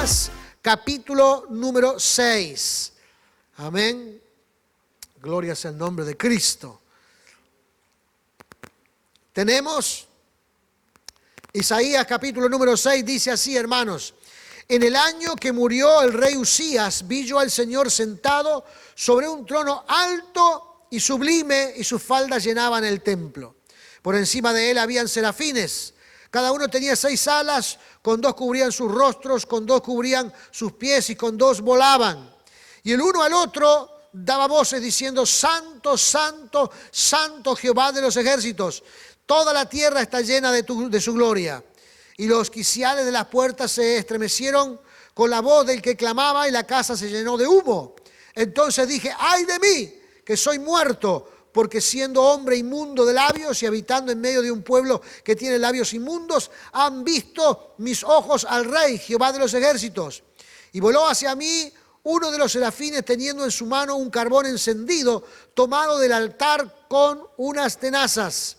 Isaías, capítulo número 6. Amén. Gloria sea el nombre de Cristo. Tenemos Isaías, capítulo número 6, dice así, hermanos. En el año que murió el rey Usías, vi yo al Señor sentado sobre un trono alto y sublime, y sus faldas llenaban el templo. Por encima de él habían serafines. Cada uno tenía 6 alas, con 2 cubrían sus rostros, con 2 cubrían sus pies y con 2 volaban. Y el uno al otro daba voces diciendo: Santo, Santo, Santo Jehová de los ejércitos. Toda la tierra está llena de su gloria. Y los quiciales de las puertas se estremecieron con la voz del que clamaba, y la casa se llenó de humo. Entonces dije: ¡ay de mí, que soy muerto! Porque siendo hombre inmundo de labios y habitando en medio de un pueblo que tiene labios inmundos, han visto mis ojos al Rey, Jehová de los ejércitos. Y voló hacia mí uno de los serafines, teniendo en su mano un carbón encendido, tomado del altar con unas tenazas.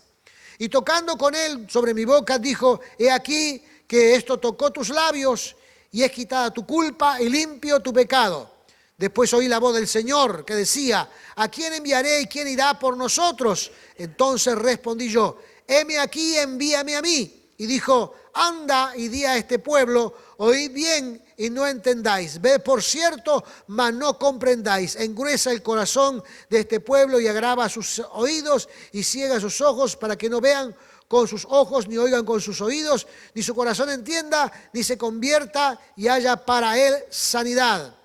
Y tocando con él sobre mi boca, dijo: he aquí que esto tocó tus labios, y es quitada tu culpa y limpio tu pecado. Después oí la voz del Señor que decía: ¿a quién enviaré y quién irá por nosotros? Entonces respondí yo: heme aquí, envíame a mí. Y dijo: anda y di a este pueblo, oíd bien y no entendáis, ved por cierto, mas no comprendáis. Engruesa el corazón de este pueblo y agrava sus oídos y ciega sus ojos, para que no vean con sus ojos, ni oigan con sus oídos, ni su corazón entienda, ni se convierta y haya para él sanidad.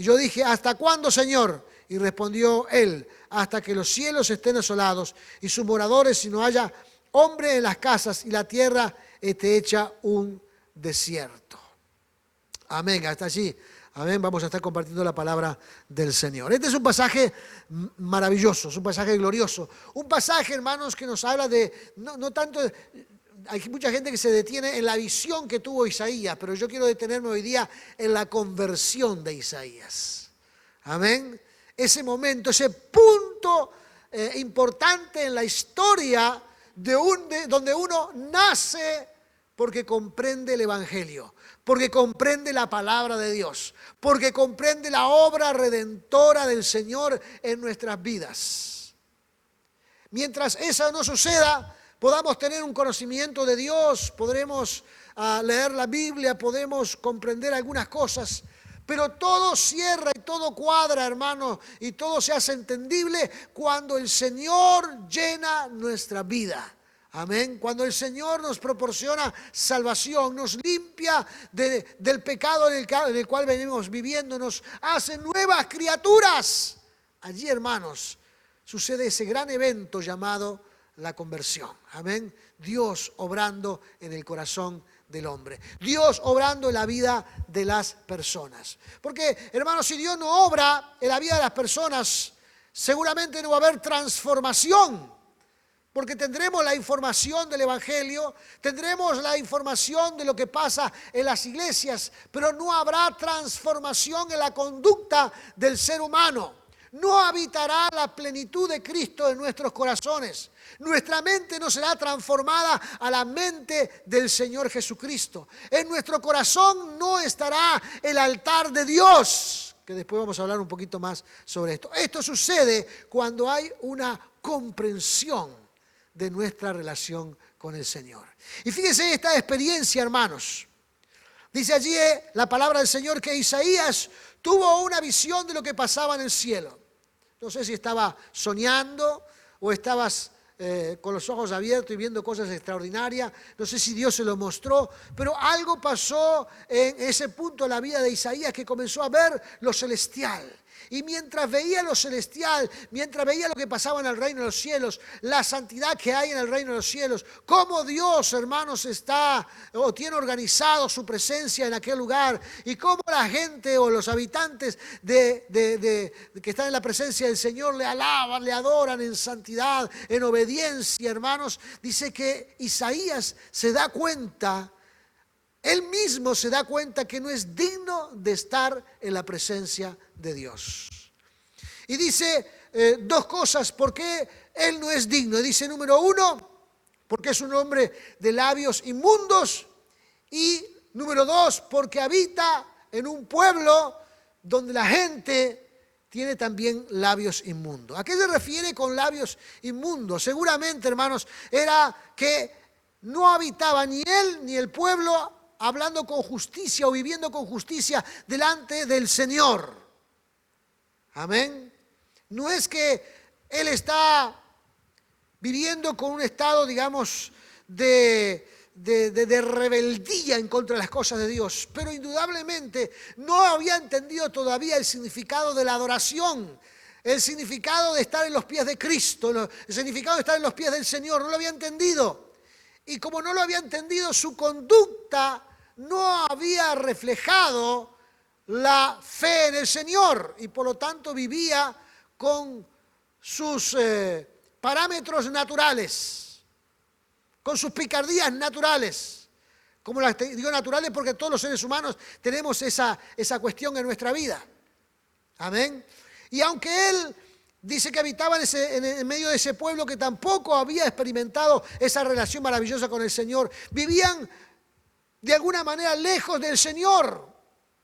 Y yo dije: ¿hasta cuándo, Señor? Y respondió él: hasta que los cielos estén asolados y sus moradores, si no haya hombre en las casas, y la tierra esté hecha un desierto. Amén, hasta allí. Amén, vamos a estar compartiendo la palabra del Señor. Este es un pasaje maravilloso, es un pasaje glorioso. Un pasaje, hermanos, que nos habla de, no tanto... Hay mucha gente que se detiene en la visión que tuvo Isaías, pero yo quiero detenerme hoy día en la conversión de Isaías. Amén. Ese momento, ese punto importante en la historia donde uno nace porque comprende el Evangelio, porque comprende la palabra de Dios, porque comprende la obra redentora del Señor en nuestras vidas. Mientras eso no suceda, podamos tener un conocimiento de Dios, podremos leer la Biblia, podemos comprender algunas cosas, pero todo cierra y todo cuadra, hermano, y todo se hace entendible cuando el Señor llena nuestra vida. Amén. Cuando el Señor nos proporciona salvación, nos limpia del pecado en el cual venimos viviendo, nos hace nuevas criaturas. Allí, hermanos, sucede ese gran evento llamado la conversión. Amén. Dios obrando en el corazón del hombre. Dios obrando en la vida de las personas. Porque, hermanos, si Dios no obra en la vida de las personas, seguramente no va a haber transformación. Porque tendremos la información del Evangelio, tendremos la información de lo que pasa en las iglesias, pero no habrá transformación en la conducta del ser humano. No habitará la plenitud de Cristo en nuestros corazones. Nuestra mente no será transformada a la mente del Señor Jesucristo. En nuestro corazón no estará el altar de Dios, que después vamos a hablar un poquito más sobre esto. Esto sucede cuando hay una comprensión de nuestra relación con el Señor. Y fíjense esta experiencia, hermanos. Dice allí la palabra del Señor que Isaías tuvo una visión de lo que pasaba en el cielo. No sé si estaba soñando o estabas con los ojos abiertos y viendo cosas extraordinarias. No sé si Dios se lo mostró, pero algo pasó en ese punto de la vida de Isaías, que comenzó a ver lo celestial. Y mientras veía lo celestial, mientras veía lo que pasaba en el reino de los cielos, la santidad que hay en el reino de los cielos, cómo Dios, hermanos, tiene organizado su presencia en aquel lugar, y cómo la gente o los habitantes que están en la presencia del Señor le alaban, le adoran en santidad, en obediencia, hermanos. Dice que Isaías se da cuenta, él mismo se da cuenta que no es digno de estar en la presencia de Dios. Y dice 2 cosas por qué él no es digno. Dice, número 1, porque es un hombre de labios inmundos. Y número 2, porque habita en un pueblo donde la gente tiene también labios inmundos. ¿A qué se refiere con labios inmundos? Seguramente, hermanos, era que no habitaba ni él ni el pueblo hablando con justicia o viviendo con justicia delante del Señor. Amén. No es que él está viviendo con un estado, digamos, de rebeldía en contra de las cosas de Dios, pero indudablemente no había entendido todavía el significado de la adoración, el significado de estar en los pies de Cristo, el significado de estar en los pies del Señor, no lo había entendido. Y como no lo había entendido, su conducta no había reflejado la fe en el Señor y por lo tanto vivía con sus parámetros naturales, con sus picardías naturales. Como las digo naturales porque todos los seres humanos tenemos esa cuestión en nuestra vida. Amén. Y aunque él dice que habitaba en medio de ese pueblo que tampoco había experimentado esa relación maravillosa con el Señor, vivían de alguna manera lejos del Señor,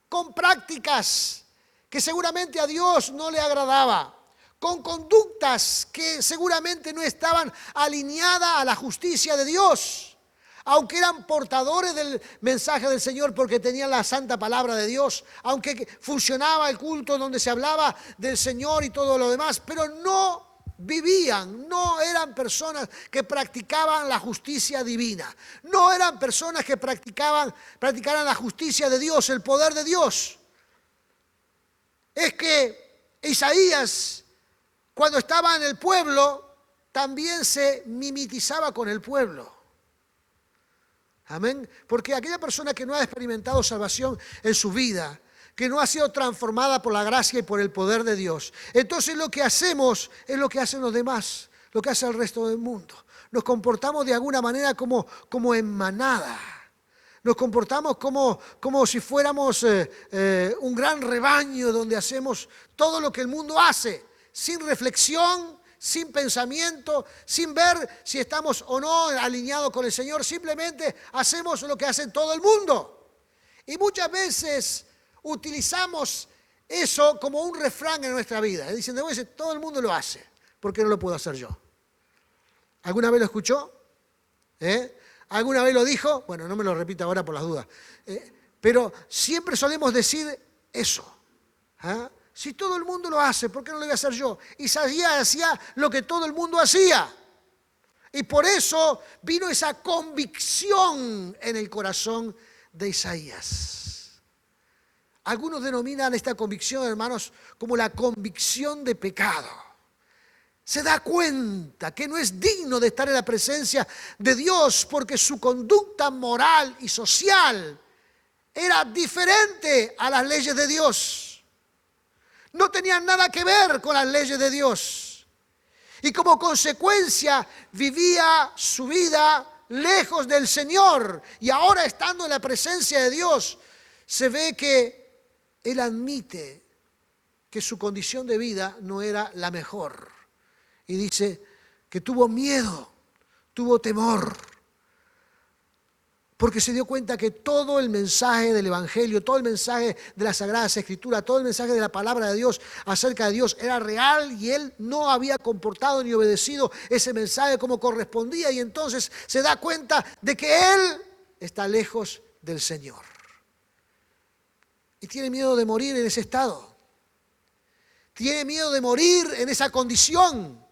con prácticas que seguramente a Dios no le agradaba, con conductas que seguramente no estaban alineadas a la justicia de Dios, aunque eran portadores del mensaje del Señor porque tenían la santa palabra de Dios, aunque funcionaba el culto donde se hablaba del Señor y todo lo demás, pero no vivían, no eran personas que practicaban la justicia divina, no eran personas que practicaran la justicia de Dios, el poder de Dios. Es que Isaías, cuando estaba en el pueblo, también se mimetizaba con el pueblo. Amén. Porque aquella persona que no ha experimentado salvación en su vida, que no ha sido transformada por la gracia y por el poder de Dios, entonces lo que hacemos es lo que hacen los demás, lo que hace el resto del mundo. Nos comportamos de alguna manera como en manada. Nos comportamos como si fuéramos un gran rebaño donde hacemos todo lo que el mundo hace, sin reflexión, sin pensamiento, sin ver si estamos o no alineados con el Señor. Simplemente hacemos lo que hace todo el mundo. Y muchas veces utilizamos eso como un refrán en nuestra vida. Dicen, todo el mundo lo hace, ¿por qué no lo puedo hacer yo? ¿Alguna vez lo escuchó? ¿Alguna vez lo dijo? Bueno, no me lo repita ahora por las dudas. Pero siempre solemos decir eso. Si todo el mundo lo hace, ¿por qué no lo voy a hacer yo? Isaías hacía lo que todo el mundo hacía. Y por eso vino esa convicción en el corazón de Isaías. Algunos denominan esta convicción, hermanos, como la convicción de pecado. Se da cuenta que no es digno de estar en la presencia de Dios porque su conducta moral y social era diferente a las leyes de Dios. No tenían nada que ver con las leyes de Dios. Y como consecuencia vivía su vida lejos del Señor. Y ahora estando en la presencia de Dios, se ve que él admite que su condición de vida no era la mejor. Y dice que tuvo miedo, tuvo temor. Porque se dio cuenta que todo el mensaje del Evangelio, todo el mensaje de las Sagradas Escrituras, todo el mensaje de la palabra de Dios acerca de Dios era real y él no había comportado ni obedecido ese mensaje como correspondía. Y entonces se da cuenta de que él está lejos del Señor. Y tiene miedo de morir en ese estado. Tiene miedo de morir en esa condición.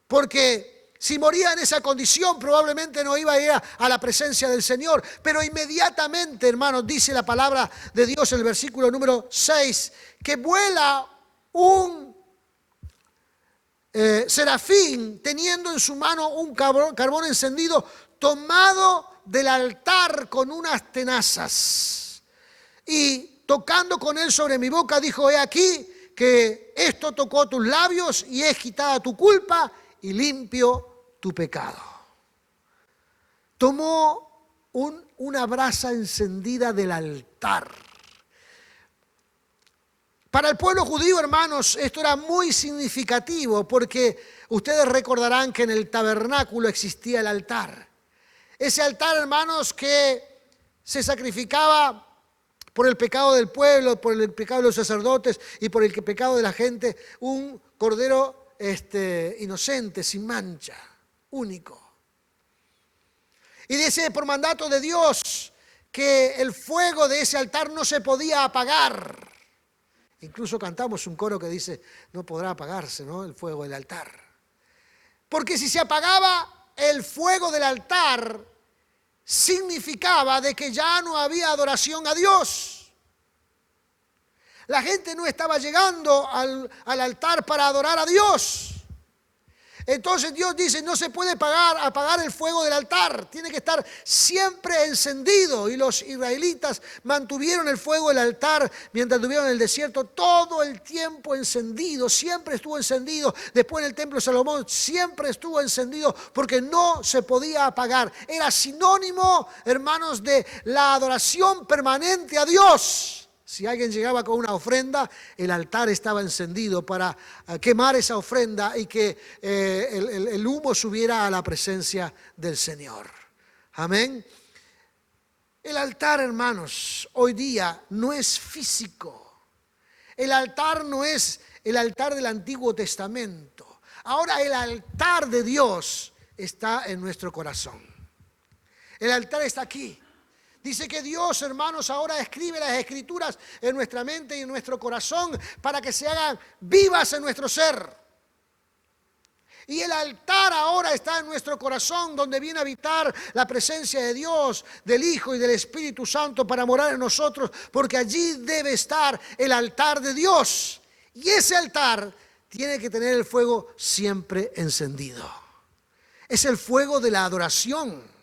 Porque si moría en esa condición, probablemente no iba a ir a la presencia del Señor. Pero inmediatamente, hermanos, dice la palabra de Dios en el versículo número 6, que vuela un serafín teniendo en su mano un carbón encendido tomado del altar con unas tenazas. Y tocando con él sobre mi boca, dijo, he aquí que esto tocó tus labios y es quitada tu culpa y limpio tu pecado. Tomó una brasa encendida del altar. Para el pueblo judío, hermanos, esto era muy significativo porque ustedes recordarán que en el tabernáculo existía el altar. Ese altar, hermanos, que se sacrificaba por el pecado del pueblo, por el pecado de los sacerdotes y por el pecado de la gente, un cordero inocente, sin mancha, único. Y dice por mandato de Dios que el fuego de ese altar no se podía apagar. Incluso cantamos un coro que dice, no podrá apagarse, ¿no?, el fuego del altar. Porque si se apagaba el fuego del altar, significaba de que ya no había adoración a Dios. La gente no estaba llegando al altar para adorar a Dios. Entonces Dios dice, no se puede apagar el fuego del altar, tiene que estar siempre encendido. Y los israelitas mantuvieron el fuego del altar mientras estuvieron en el desierto todo el tiempo encendido, siempre estuvo encendido. Después en el templo de Salomón siempre estuvo encendido porque no se podía apagar. Era sinónimo, hermanos, de la adoración permanente a Dios. Si alguien llegaba con una ofrenda, el altar estaba encendido para quemar esa ofrenda y que el humo subiera a la presencia del Señor. Amén. El altar, hermanos, hoy día no es físico. El altar no es el altar del Antiguo Testamento. Ahora el altar de Dios está en nuestro corazón. El altar está aquí. Dice que Dios, hermanos, ahora escribe las Escrituras en nuestra mente y en nuestro corazón para que se hagan vivas en nuestro ser. Y el altar ahora está en nuestro corazón, donde viene a habitar la presencia de Dios, del Hijo y del Espíritu Santo para morar en nosotros, porque allí debe estar el altar de Dios. Y ese altar tiene que tener el fuego siempre encendido. Es el fuego de la adoración.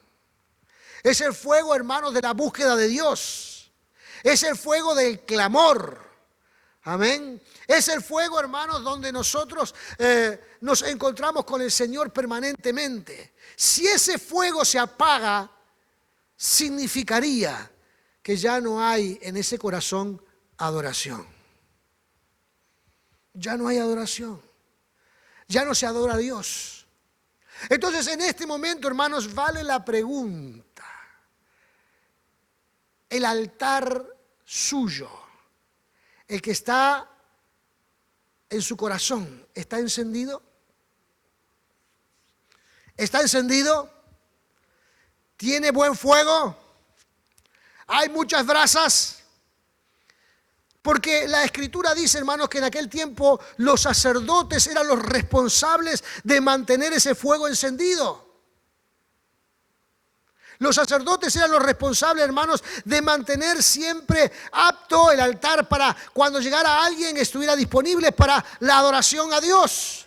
Es el fuego, hermanos, de la búsqueda de Dios. Es el fuego del clamor. Amén. Es el fuego, hermanos, donde nosotros nos encontramos con el Señor permanentemente. Si ese fuego se apaga, significaría que ya no hay en ese corazón adoración. Ya no hay adoración. Ya no se adora a Dios. Entonces, en este momento, hermanos, vale la pregunta. El altar suyo, el que está en su corazón, ¿está encendido? ¿Está encendido? ¿Tiene buen fuego? ¿Hay muchas brasas? Porque la Escritura dice, hermanos, que en aquel tiempo los sacerdotes eran los responsables de mantener ese fuego encendido. Los sacerdotes eran los responsables, hermanos, de mantener siempre apto el altar para cuando llegara alguien estuviera disponible para la adoración a Dios.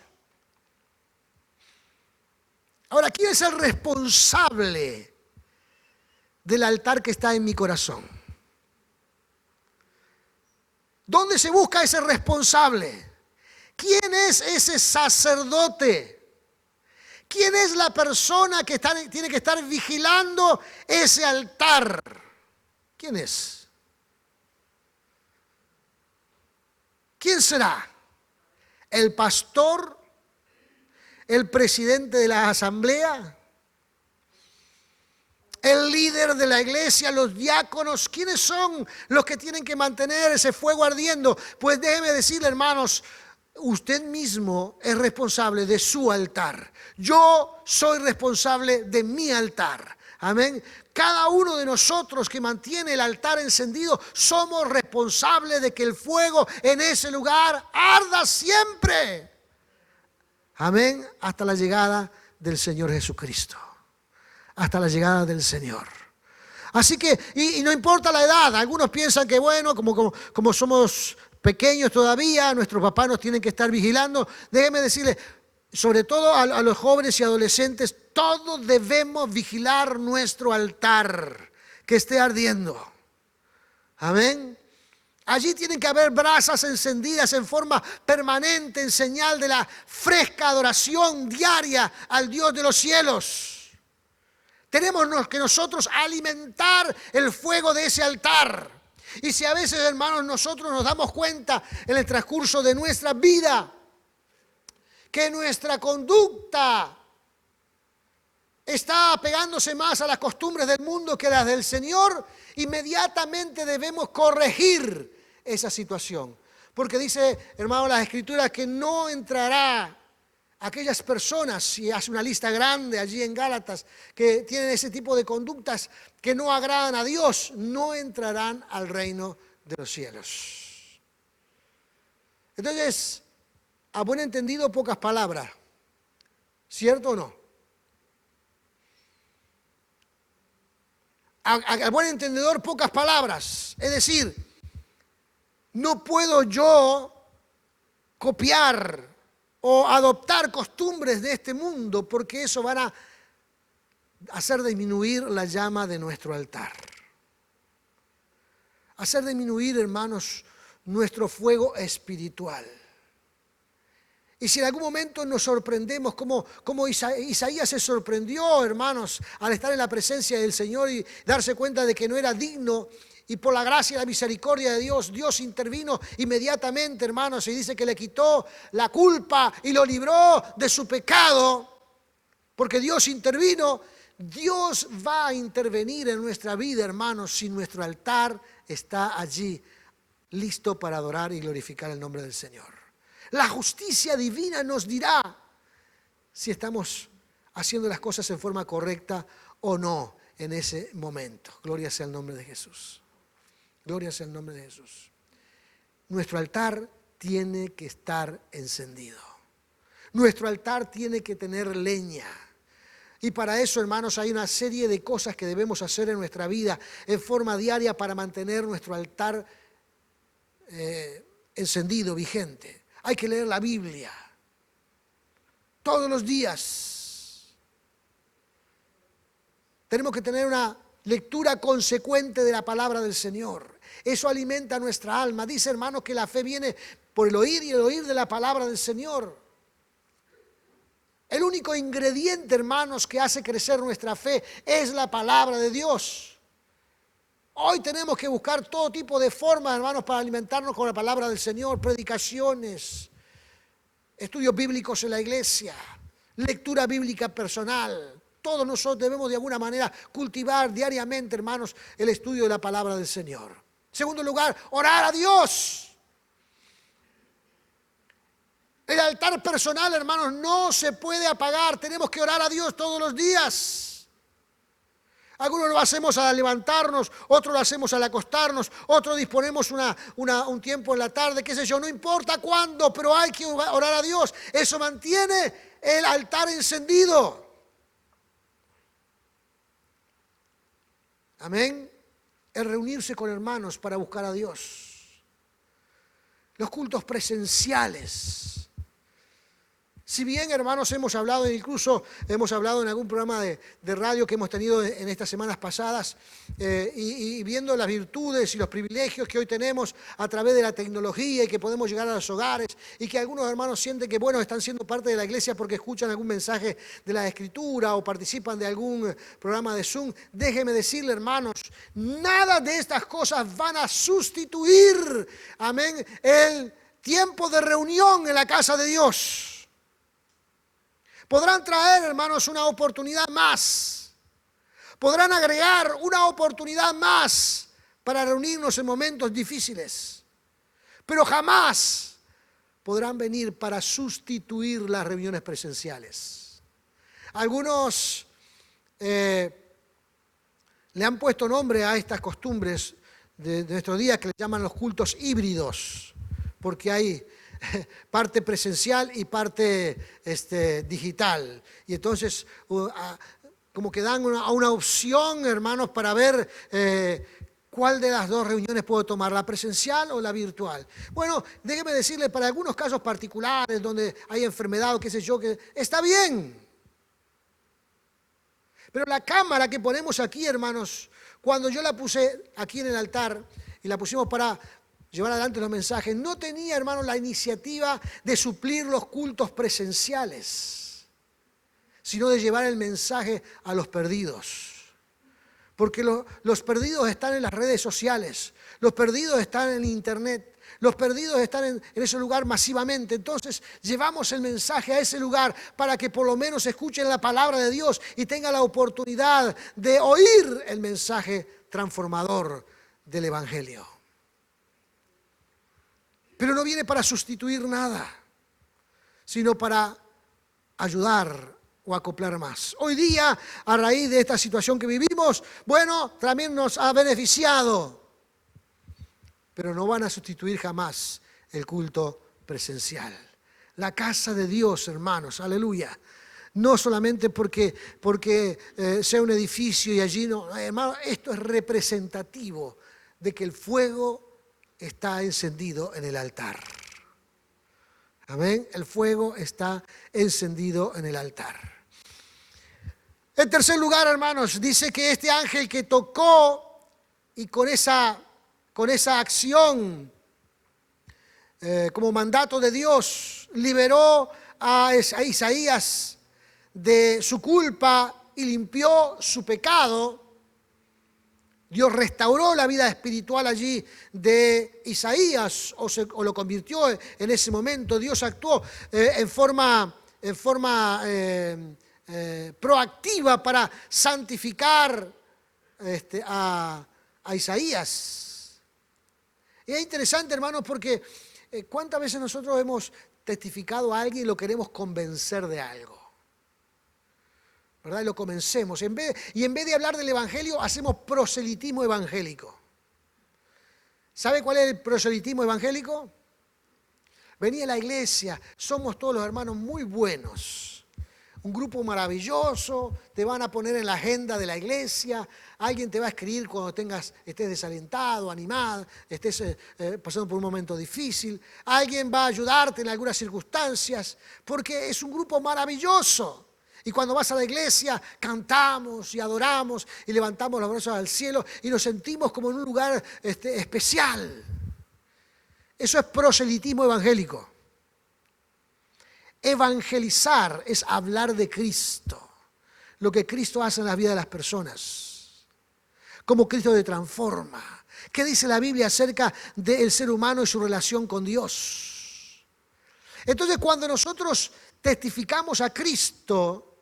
Ahora, ¿quién es el responsable del altar que está en mi corazón? ¿Dónde se busca ese responsable? ¿Quién es ese sacerdote? ¿Quién es la persona que tiene que estar vigilando ese altar? ¿Quién es? ¿Quién será? ¿El pastor? ¿El presidente de la asamblea? ¿El líder de la iglesia? ¿Los diáconos? ¿Quiénes son los que tienen que mantener ese fuego ardiendo? Pues déjeme decirle, hermanos, usted mismo es responsable de su altar. Yo soy responsable de mi altar. Amén. Cada uno de nosotros que mantiene el altar encendido somos responsables de que el fuego en ese lugar arda siempre. Amén. Hasta la llegada del Señor Jesucristo. Hasta la llegada del Señor. Así que, y no importa la edad, algunos piensan que bueno, como somos pequeños todavía, nuestros papás nos tienen que estar vigilando. Déjenme decirles, sobre todo a los jóvenes y adolescentes, todos debemos vigilar nuestro altar, que esté ardiendo. Amén. Allí tienen que haber brasas encendidas en forma permanente, en señal de la fresca adoración diaria al Dios de los cielos. Tenemos que nosotros alimentar el fuego de ese altar. Y si a veces, hermanos, nosotros nos damos cuenta en el transcurso de nuestra vida que nuestra conducta está apegándose más a las costumbres del mundo que a las del Señor, inmediatamente debemos corregir esa situación. Porque dice, hermano, la Escritura que no entrará aquellas personas, si hace una lista grande allí en Gálatas, que tienen ese tipo de conductas que no agradan a Dios, no entrarán al reino de los cielos. Entonces, a buen entendido, pocas palabras. ¿Cierto o no? A buen entendedor, pocas palabras. Es decir, no puedo yo copiar o adoptar costumbres de este mundo, porque eso van a hacer disminuir la llama de nuestro altar. Hacer disminuir, hermanos, nuestro fuego espiritual. Y si en algún momento nos sorprendemos, como Isaías se sorprendió, hermanos, al estar en la presencia del Señor y darse cuenta de que no era digno, y por la gracia y la misericordia de Dios, Dios intervino inmediatamente, hermanos, y dice que le quitó la culpa y lo libró de su pecado, porque Dios intervino. Dios va a intervenir en nuestra vida, hermanos, si nuestro altar está allí, listo para adorar y glorificar el nombre del Señor. La justicia divina nos dirá si estamos haciendo las cosas en forma correcta o no en ese momento. Gloria sea el nombre de Jesús. Gloria sea el nombre de Jesús. Nuestro altar tiene que estar encendido. Nuestro altar tiene que tener leña. Y para eso, hermanos, hay una serie de cosas que debemos hacer en nuestra vida en forma diaria para mantener nuestro altar encendido, vigente. Hay que leer la Biblia todos los días. Tenemos que tener una lectura consecuente de la palabra del Señor. Eso alimenta nuestra alma. Dice, hermanos, que la fe viene por el oír y el oír de la palabra del Señor. El único ingrediente, hermanos, que hace crecer nuestra fe es la palabra de Dios. Hoy tenemos que buscar todo tipo de formas, hermanos, para alimentarnos con la palabra del Señor, predicaciones, estudios bíblicos en la iglesia, lectura bíblica personal. Todos nosotros debemos de alguna manera cultivar diariamente, hermanos, el estudio de la palabra del Señor. En segundo lugar, orar a Dios. El altar personal, hermanos, no se puede apagar. Tenemos que orar a Dios todos los días. Algunos lo hacemos al levantarnos, otros lo hacemos al acostarnos, otros disponemos un tiempo en la tarde, qué sé yo, no importa cuándo, pero hay que orar a Dios. Eso mantiene el altar encendido. Amén. El reunirse con hermanos para buscar a Dios. Los cultos presenciales. Si bien, hermanos, hemos hablado, incluso hemos hablado en algún programa de radio que hemos tenido en estas semanas pasadas, y viendo las virtudes y los privilegios que hoy tenemos a través de la tecnología y que podemos llegar a los hogares y que algunos hermanos sienten que, bueno, están siendo parte de la iglesia porque escuchan algún mensaje de la Escritura o participan de algún programa de Zoom, déjeme decirle, hermanos, nada de estas cosas van a sustituir, amén, el tiempo de reunión en la casa de Dios. Podrán traer, hermanos, una oportunidad más. Podrán agregar una oportunidad más para reunirnos en momentos difíciles. Pero jamás podrán venir para sustituir las reuniones presenciales. Algunos le han puesto nombre a estas costumbres de nuestros días que le llaman los cultos híbridos, porque hay parte presencial y parte digital. Y entonces como que dan una opción, hermanos, para ver cuál de las dos reuniones puedo tomar, la presencial o la virtual. Bueno, déjeme decirle, para algunos casos particulares donde hay enfermedad o qué sé yo, que está bien. Pero la cámara que ponemos aquí, hermanos, cuando yo la puse aquí en el altar y la pusimos para llevar adelante los mensajes, no tenía, hermanos, la iniciativa de suplir los cultos presenciales, sino de llevar el mensaje a los perdidos. Porque los perdidos están en las redes sociales, los perdidos están en internet, Los perdidos están en ese lugar masivamente. Entonces llevamos el mensaje a ese lugar para que por lo menos escuchen la palabra de Dios y tengan la oportunidad de oír el mensaje transformador del Evangelio. Pero no viene para sustituir nada, sino para ayudar o acoplar más. Hoy día, a raíz de esta situación que vivimos, bueno, también nos ha beneficiado, pero no van a sustituir jamás el culto presencial. La casa de Dios, hermanos, aleluya. No solamente porque sea un edificio y allí no, hermano, esto es representativo de que el fuego está encendido en el altar. Amén. El fuego está encendido en el altar. En tercer lugar, hermanos, dice que este ángel que tocó y con esa acción, como mandato de Dios, liberó a Isaías de su culpa y limpió su pecado. Dios restauró la vida espiritual allí de Isaías o lo convirtió en ese momento. Dios actuó en forma proactiva para santificar a Isaías. Y es interesante, hermanos, porque ¿cuántas veces nosotros hemos testificado a alguien y lo queremos convencer de algo? ¿Verdad? Y lo comencemos. En vez de hablar del Evangelio, hacemos proselitismo evangélico. ¿Sabe cuál es el proselitismo evangélico? Vení a la iglesia, somos todos los hermanos muy buenos. Un grupo maravilloso, te van a poner en la agenda de la iglesia, alguien te va a escribir cuando estés desalentado, animado, estés pasando por un momento difícil, alguien va a ayudarte en algunas circunstancias, porque es un grupo maravilloso. Y cuando vas a la iglesia, cantamos y adoramos y levantamos los brazos al cielo y nos sentimos como en un lugar especial. Eso es proselitismo evangélico. Evangelizar es hablar de Cristo, lo que Cristo hace en la vida de las personas, cómo Cristo te transforma. ¿Qué dice la Biblia acerca del ser humano y su relación con Dios? Entonces, cuando nosotros testificamos a Cristo,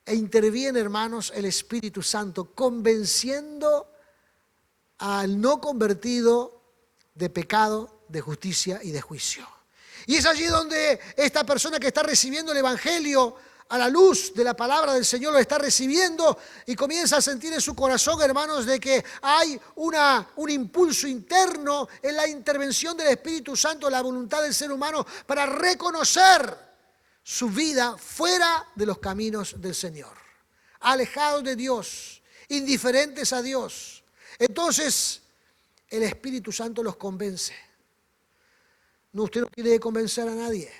e interviene, hermanos, el Espíritu Santo, convenciendo al no convertido de pecado, de justicia y de juicio. Y es allí donde esta persona que está recibiendo el Evangelio a la luz de la palabra del Señor lo está recibiendo y comienza a sentir en su corazón, hermanos, de que hay un impulso interno en la intervención del Espíritu Santo, la voluntad del ser humano para reconocer su vida fuera de los caminos del Señor, alejados de Dios, indiferentes a Dios. Entonces, el Espíritu Santo los convence. No, usted no tiene que convencer a nadie.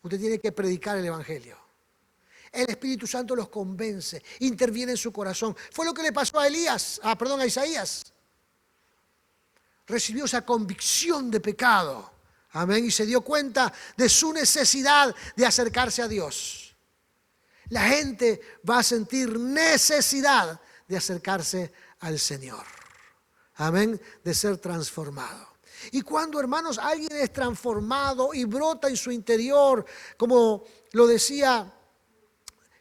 Usted tiene que predicar el Evangelio. El Espíritu Santo los convence, interviene en su corazón. Fue lo que le pasó a Isaías. Recibió esa convicción de pecado. Amén. Y se dio cuenta de su necesidad de acercarse a Dios. La gente va a sentir necesidad de acercarse al Señor. Amén. De ser transformado. Y cuando, hermanos, alguien es transformado y brota en su interior, como lo decía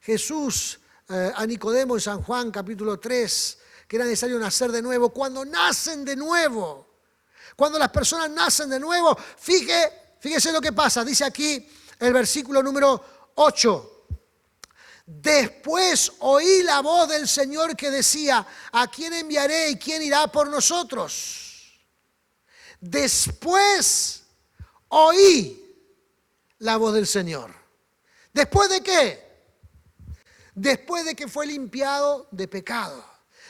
Jesús a Nicodemo en San Juan capítulo 3, que era necesario nacer de nuevo. Cuando nacen de nuevo, cuando las personas nacen de nuevo, fíjese lo que pasa. Dice aquí el versículo número 8. Después oí la voz del Señor que decía, ¿a quién enviaré y quién irá por nosotros? Después oí la voz del Señor. ¿Después de qué? Después de que fue limpiado de pecado.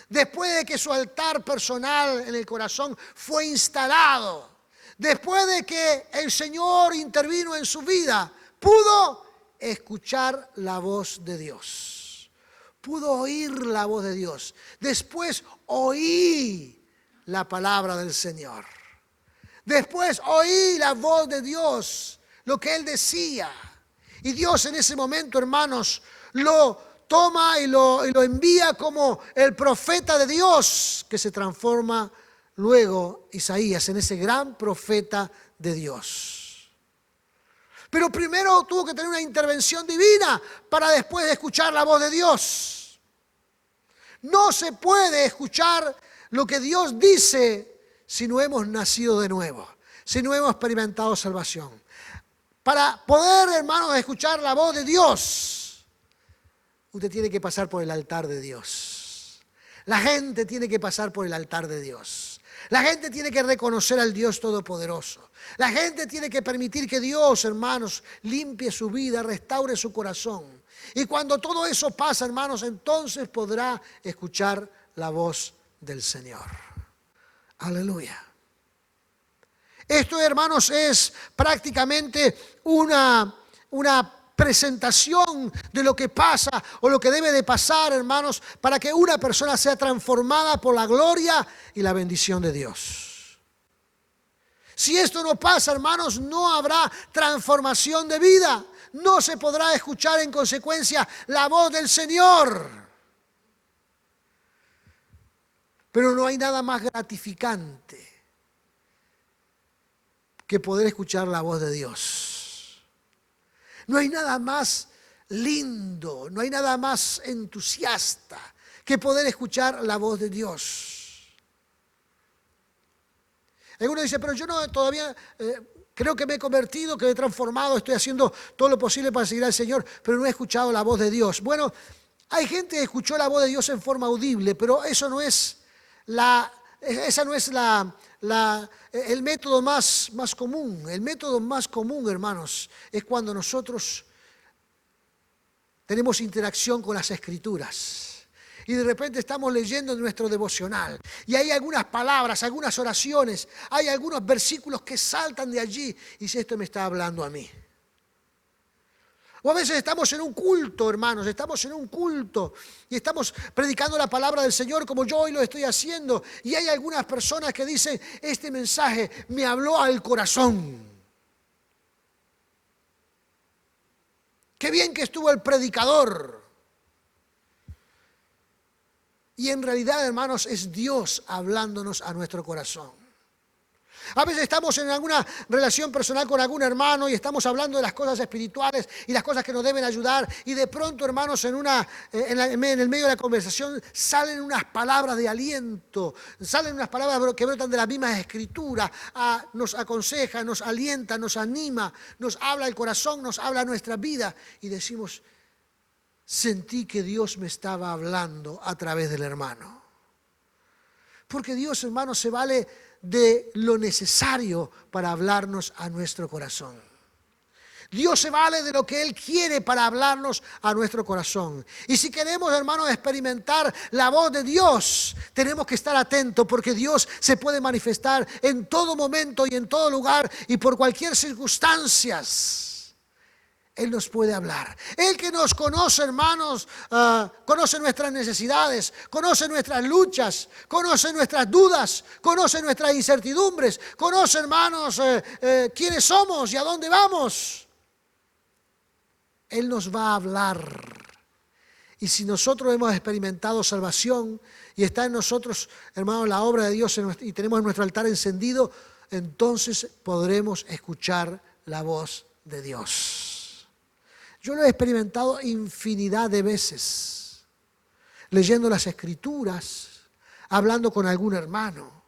Después de que su altar personal en el corazón fue instalado. Después de que el Señor intervino en su vida, pudo escuchar la voz de Dios. Pudo oír la voz de Dios. Después oí la palabra del Señor. Después oí la voz de Dios, lo que Él decía. Y Dios en ese momento, hermanos, lo toma y lo envía como el profeta de Dios que se transforma luego Isaías en ese gran profeta de Dios. Pero primero tuvo que tener una intervención divina para después escuchar la voz de Dios. No se puede escuchar lo que Dios dice si no hemos nacido de nuevo, si no hemos experimentado salvación. Para poder, hermanos, escuchar la voz de Dios, usted tiene que pasar por el altar de Dios. La gente tiene que pasar por el altar de Dios. La gente tiene que reconocer al Dios Todopoderoso. La gente tiene que permitir que Dios, hermanos, limpie su vida, restaure su corazón. Y cuando todo eso pasa, hermanos, entonces podrá escuchar la voz del Señor. Aleluya. Esto, hermanos, es prácticamente una presentación de lo que pasa o lo que debe de pasar, hermanos, para que una persona sea transformada por la gloria y la bendición de Dios. Si esto no pasa, hermanos, no habrá transformación de vida. No se podrá escuchar en consecuencia la voz del Señor. Pero no hay nada más gratificante que poder escuchar la voz de Dios. No hay nada más lindo, no hay nada más entusiasta que poder escuchar la voz de Dios. Algunos dicen, pero yo no todavía creo que me he convertido, que me he transformado, estoy haciendo todo lo posible para seguir al Señor, pero no he escuchado la voz de Dios. Bueno, hay gente que escuchó la voz de Dios en forma audible, pero eso no es el método más común. El método más común, hermanos, es cuando nosotros tenemos interacción con las Escrituras. Y de repente estamos leyendo nuestro devocional. Y hay algunas palabras, algunas oraciones, hay algunos versículos que saltan de allí. Y dice, esto me está hablando a mí. O a veces estamos en un culto, hermanos, estamos en un culto y estamos predicando la palabra del Señor como yo hoy lo estoy haciendo. Y hay algunas personas que dicen, este mensaje me habló al corazón. Qué bien que estuvo el predicador. Y en realidad, hermanos, es Dios hablándonos a nuestro corazón. A veces estamos en alguna relación personal con algún hermano y estamos hablando de las cosas espirituales y las cosas que nos deben ayudar. Y de pronto, hermanos, en el medio de la conversación salen unas palabras de aliento, salen unas palabras que brotan de las mismas escrituras. Nos aconseja, nos alienta, nos anima, nos habla el corazón, nos habla nuestra vida. Y decimos, sentí que Dios me estaba hablando a través del hermano. Porque Dios, hermano, se vale de lo necesario para hablarnos a nuestro corazón. Dios se vale de lo que Él quiere para hablarnos a nuestro corazón. Y si queremos, hermanos, experimentar la voz de Dios, tenemos que estar atentos porque Dios se puede manifestar en todo momento y en todo lugar y por cualquier circunstancia. Él nos puede hablar. Él que nos conoce, hermanos, conoce nuestras necesidades, conoce nuestras luchas, conoce nuestras dudas, conoce nuestras incertidumbres, conoce, hermanos, quiénes somos y a dónde vamos. Él nos va a hablar. Y si nosotros hemos experimentado salvación y está en nosotros, hermanos, la obra de Dios y tenemos nuestro altar encendido, entonces podremos escuchar la voz de Dios. Yo lo he experimentado infinidad de veces, leyendo las Escrituras, hablando con algún hermano,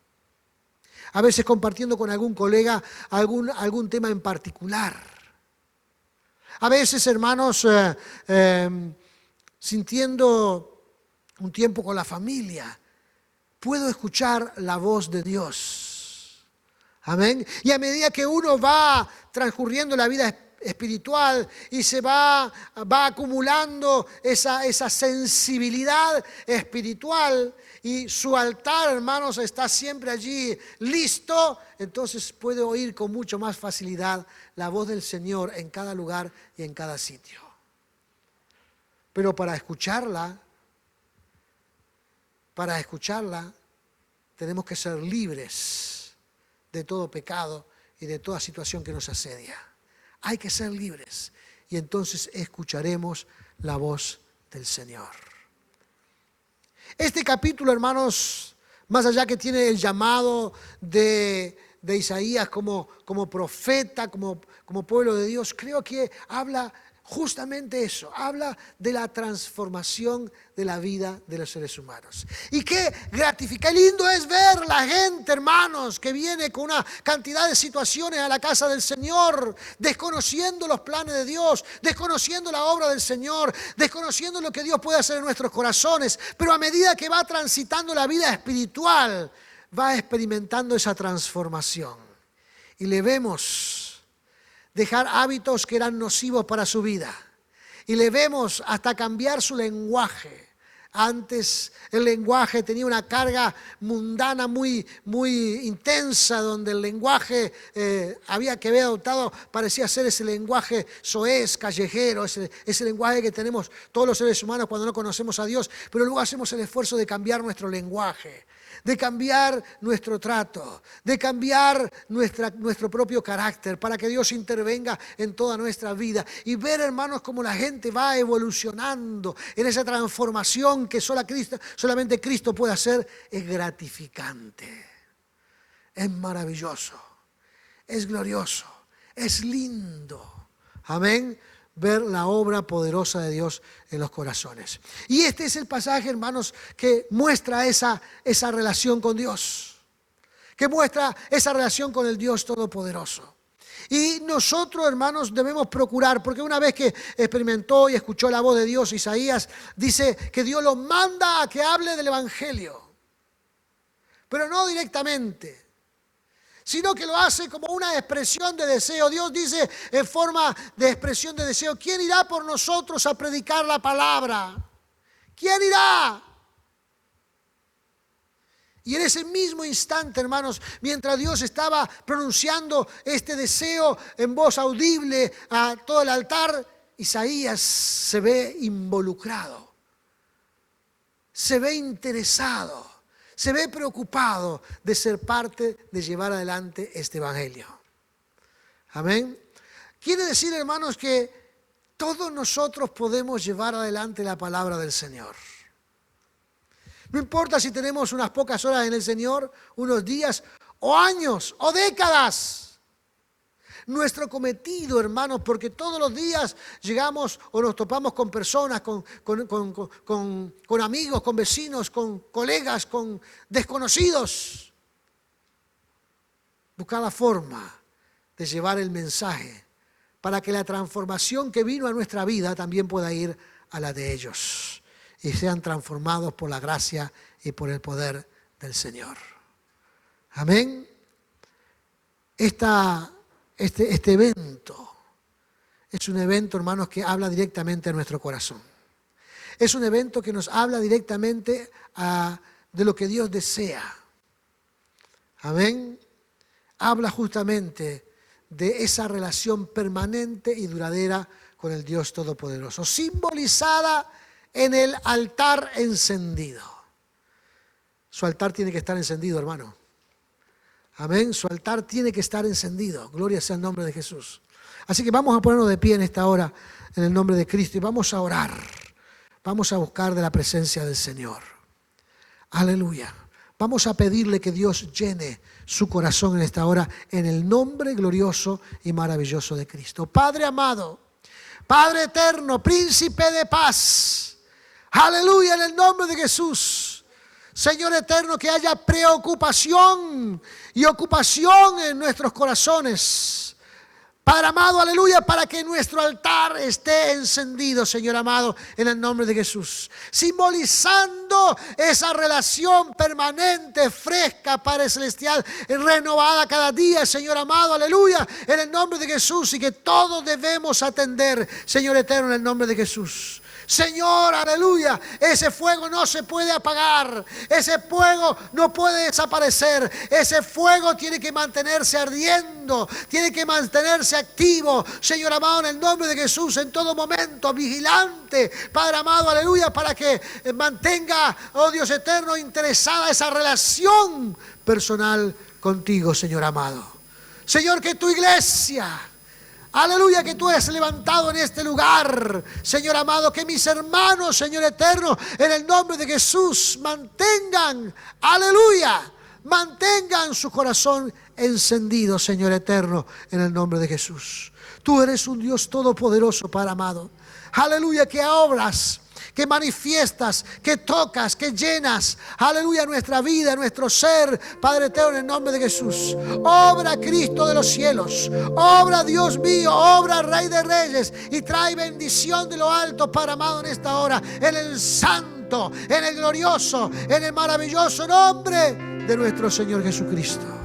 a veces compartiendo con algún colega algún tema en particular. A veces, hermanos, sintiendo un tiempo con la familia, puedo escuchar la voz de Dios. Amén. Y a medida que uno va transcurriendo la vida espiritual y se va acumulando esa sensibilidad espiritual y su altar, hermanos, está siempre allí listo, entonces puede oír con mucho más facilidad la voz del Señor en cada lugar y en cada sitio. Pero para escucharla, tenemos que ser libres de todo pecado y de toda situación que nos asedia. Hay que ser libres y entonces escucharemos la voz del Señor. Este capítulo, hermanos, más allá que tiene el llamado de Isaías como profeta, como pueblo de Dios, creo que habla justamente eso, habla de la transformación de la vida de los seres humanos. Y qué lindo es ver la gente, hermanos, que viene con una cantidad de situaciones a la casa del Señor, desconociendo los planes de Dios, desconociendo la obra del Señor, desconociendo lo que Dios puede hacer en nuestros corazones, pero a medida que va transitando la vida espiritual, va experimentando esa transformación. Y le vemos dejar hábitos que eran nocivos para su vida. Y le vemos hasta cambiar su lenguaje. Antes el lenguaje tenía una carga mundana muy intensa, donde el lenguaje había que haber adoptado, parecía ser ese lenguaje soez, callejero, ese lenguaje que tenemos todos los seres humanos cuando no conocemos a Dios, pero luego hacemos el esfuerzo de cambiar nuestro lenguaje, de cambiar nuestro trato, de cambiar nuestro propio carácter para que Dios intervenga en toda nuestra vida. Y ver, hermanos, cómo la gente va evolucionando en esa transformación que solamente Cristo puede hacer, es gratificante, es maravilloso, es glorioso, es lindo. Amén. Ver la obra poderosa de Dios en los corazones. Y este es el pasaje, hermanos, que muestra esa relación con Dios, que muestra esa relación con el Dios Todopoderoso. Y nosotros, hermanos, debemos procurar, porque una vez que experimentó y escuchó la voz de Dios, Isaías dice que Dios lo manda a que hable del Evangelio, pero no directamente, sino que lo hace como una expresión de deseo. Dios dice en forma de expresión de deseo: ¿quién irá por nosotros a predicar la palabra? ¿Quién irá? Y en ese mismo instante, hermanos, mientras Dios estaba pronunciando este deseo en voz audible a todo el altar, Isaías se ve involucrado, se ve interesado, se ve preocupado de ser parte de llevar adelante este evangelio. Amén. Quiere decir, hermanos, que todos nosotros podemos llevar adelante la palabra del Señor. No importa si tenemos unas pocas horas en el Señor, unos días o años o décadas. Nuestro cometido, hermanos, porque todos los días llegamos o nos topamos con personas, con amigos, con vecinos, con colegas, con desconocidos. Buscar la forma de llevar el mensaje para que la transformación que vino a nuestra vida también pueda ir a la de ellos y sean transformados por la gracia y por el poder del Señor. Amén. Este evento es un evento, hermanos, que habla directamente a nuestro corazón. Es un evento que nos habla directamente de lo que Dios desea. Amén. Habla justamente de esa relación permanente y duradera con el Dios Todopoderoso, simbolizada en el altar encendido. Su altar tiene que estar encendido, hermano. Amén, su altar tiene que estar encendido. Gloria sea el nombre de Jesús. Así que vamos a ponernos de pie en esta hora en el nombre de Cristo y vamos a orar. Vamos a buscar de la presencia del Señor. Aleluya. Vamos a pedirle que Dios llene su corazón en esta hora en el nombre glorioso y maravilloso de Cristo. Padre amado, Padre eterno, príncipe de paz. Aleluya, en el nombre de Jesús. Señor eterno, que haya preocupación y ocupación en nuestros corazones. Padre amado, aleluya, para que nuestro altar esté encendido, Señor amado, en el nombre de Jesús. Simbolizando esa relación permanente, fresca, Padre celestial, renovada cada día, Señor amado, aleluya, en el nombre de Jesús. Y que todos debemos atender, Señor eterno, en el nombre de Jesús. Señor, aleluya, ese fuego no se puede apagar, ese fuego no puede desaparecer, ese fuego tiene que mantenerse ardiendo, tiene que mantenerse activo, Señor amado, en el nombre de Jesús, en todo momento, vigilante, Padre amado, aleluya, para que mantenga, oh Dios eterno, interesada esa relación personal contigo, Señor amado. Señor, que tu iglesia, Aleluya, que tú eres levantado en este lugar, Señor amado, que mis hermanos, Señor eterno, en el nombre de Jesús, mantengan, aleluya, mantengan su corazón encendido, Señor eterno, en el nombre de Jesús. Tú eres un Dios todopoderoso, Padre amado. Aleluya, que obras, que manifiestas, que tocas, que llenas, aleluya, nuestra vida, nuestro ser, Padre eterno, en el nombre de Jesús. Obra, Cristo de los cielos, obra, Dios mío, obra, Rey de Reyes, y trae bendición de lo alto, Padre amado, en esta hora, en el santo, en el glorioso, en el maravilloso nombre de nuestro Señor Jesucristo.